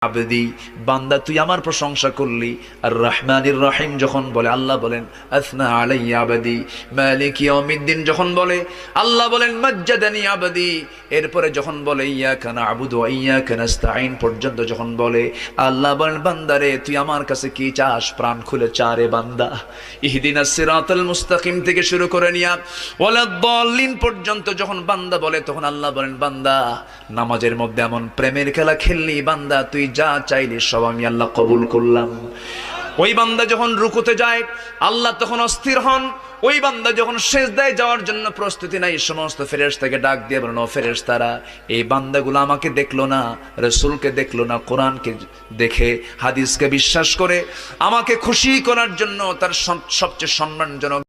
আবদি, বান্দা তুই আমার প্রশংসা করলি। আর রহমানির রহিম যখন বলে আল্লাহ বলেন আসনা আলাইয়া আবদি। মালিক ইয়াউমিদ্দিন যখন বলে আল্লাহ বলেন মাজ্জাদানি আবদি। এরপরে যখন বলে ইয়াকা না'বুদু ওয়া ইয়াকা নাস্তাঈন পর্যন্ত যখন বলে আল্লাহ বলেন বান্দারে তুই আমার কাছে কি চাস, প্রাণ খুলে চা রে বান্দা। ইহদিনাস সিরাতাল মুস্তাকিম থেকে শুরু করে নিয়া ওয়ালাদ-দাল্লিন পর্যন্ত যখন বান্দা বলে তখন আল্লাহ বলেন বান্দা নামাজের মধ্যে এমন প্রেমের খেলা খেললি বান্দা, তুই যা চাইলি সব আমি আল্লাহ কবুল করলাম। ওই বান্দা যখন রুকুতে যায় আল্লাহ তখন অস্থির হন। ওই বান্দা যখন সিজদায় যাওয়ার জন্য প্রস্তুতি নাই সমস্ত ফেরেশতাকে ডাক দিয়ে বলেন ও ফেরেশতারা, এই বান্দাগুলো আমাকে দেখলো না, রাসূলকে দেখলো না, কোরআনকে দেখে হাদিসকে বিশ্বাস করে আমাকে খুশি করার জন্য তার সবচেয়ে সম্মানজনক